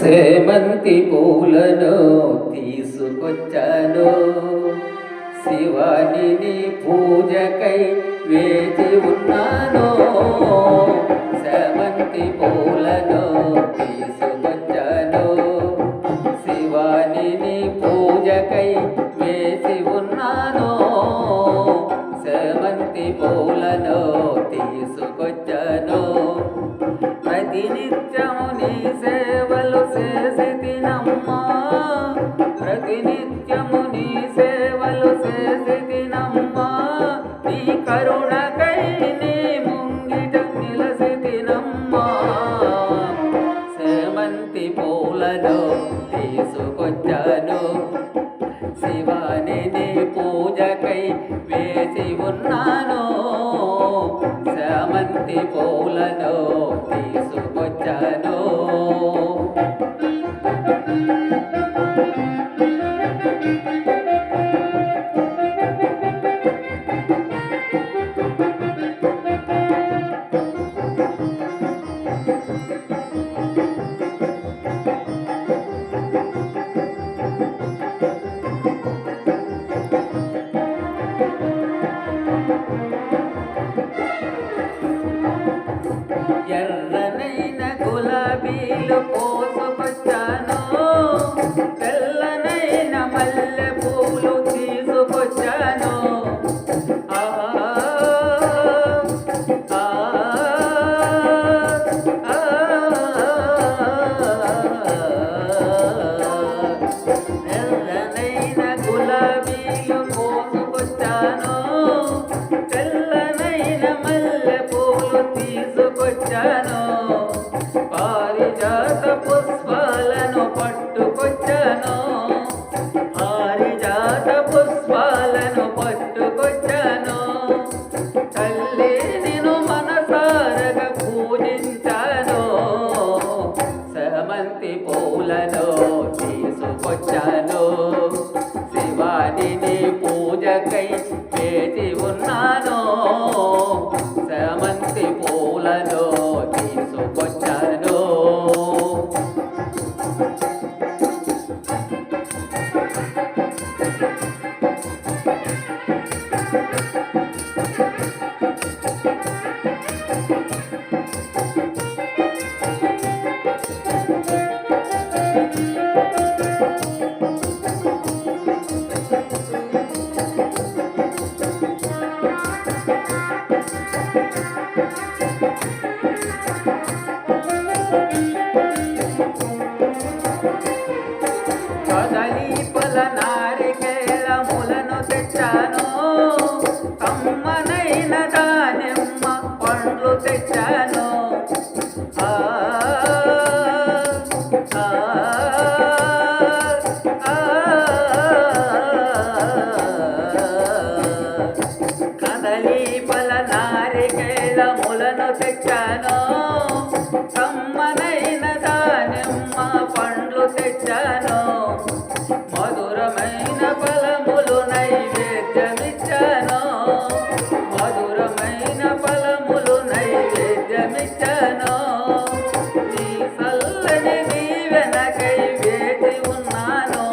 సేమంతి పూలను తీసుకొచ్చాను, శివాని నీ పూజకై వేచి ఉన్నాను. సేమంతి పూలను తీసుకొచ్చాను, శివాని నీ పూజకై వేచి ఉన్నాను. సేమంతి పూలను తీసుకొచ్చాను, ప్రతినిత్యము నీ సేవలు చేసితినమ్మా, ప్రతినిత్యము నీ సేవలు చేసితినమ్మా. నీ కరుణకై నీ ముంగిట నిలసితినమ్మా. సేమంతి పూలను తీసుకొచ్చాను, శివాని నీ పూజకై వేచి ఉన్నాను. సేమంతి పూలను తీసుకొచ్చాను. ఎర్రనైన గులాబీలు పోసుకొచ్చాను, తెల్లనైన మల్లె పూలు తీసుకొచ్చాను. ఎర్రనైన గులాబీలు పోసుకొచ్చాను, తెల్లనైన మల్లె పూలు తీసుకొచ్చాను. పారిజాత పుష్పాలను పట్టుకొచ్చాను, పారిజాత పుష్పాలను పట్టుకొచ్చాను. తల్లి నిన్ను మనసారగా పూజించాను. సేమంతి పూలను తీసుకొచ్చాను, శివాని నీ పూజకై వేచి ఉన్నాను. సేమంతి పూలను తీసుకొచ్చాను. కదలీపల నారికేళములను తెచ్చాను, కమ్మనైన దానిమ్మ పండ్లు తెచ్చాను. కదలీపల నారికేళములను తెచ్చాను, కమ్మనైన దానిమ్మ పండ్లు తెచ్చాను. మధురమైన ఫలములు నైవేద్యమిచ్చాను, మధురమైన ఫలములు నైవేద్యమిచ్చాను. నీ చల్లని దీవెనకై వేచి ఉన్నాను.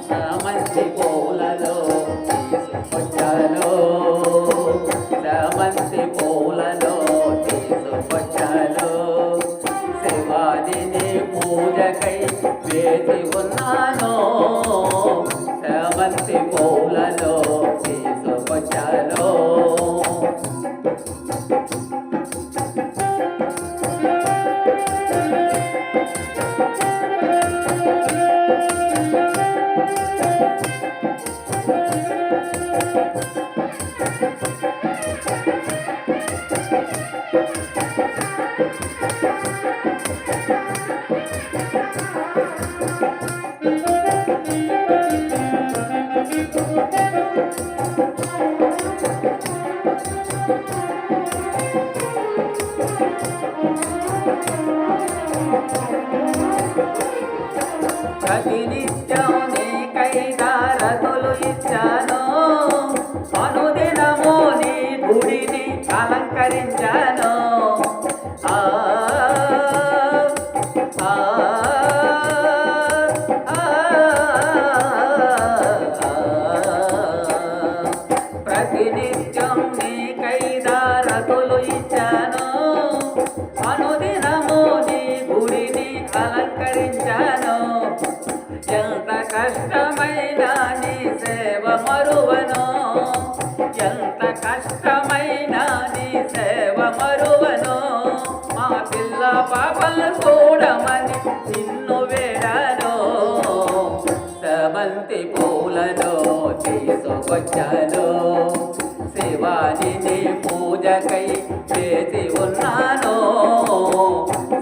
సేమంతి పూలలో తీసుకొచ్చాను, సేమంతి పూలలో తీసుకొచ్చాను. శివాని నీ పూజకై వేచి ఉన్నాను. సేమంతి పూలను తీసుకొచ్చాను. ప్రతినిత్యం నీకై దారతులు ఇచ్చాను, అనుదినము నీ గుడిని అలంకరించాను. అలంకరించాను ఆ ఆ ప్రతినిత్యం నీకై దారతులు ఇచ్చాను అనుదినము నీ గుడిని అలంకరించాను ఎంత కష్టమైన నీ సేవ మరువను ఎంత కష్టమైన నీ సేవ మరువను మా పిల్ల పాపలు చూడమని నిన్ను వేడాను సమంతి పూలను తీసుకొచ్చాను శివాని నీ పూజకై చేసి ఉన్నాను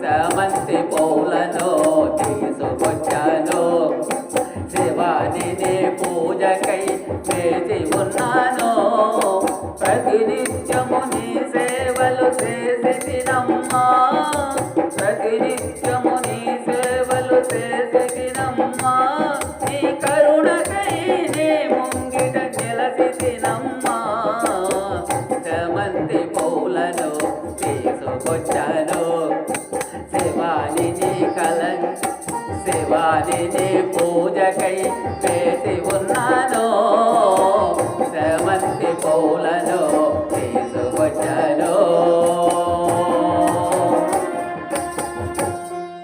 సమంతి పూలను తీసుకొచ్చాను శివాని నీ పూజకై చేసి ఉన్నాను ప్రతినిత్యము నీ సేవలు చేసి తినమ్మా ప్రతినిత్యము నీ సేవలు చేసి తినమ్మా నీ కరుణకై నీ ముంగిట నిలసి తినమ్మా సమంతి పూలను తీసుకొచ్చాను శివాని నీ పూజకై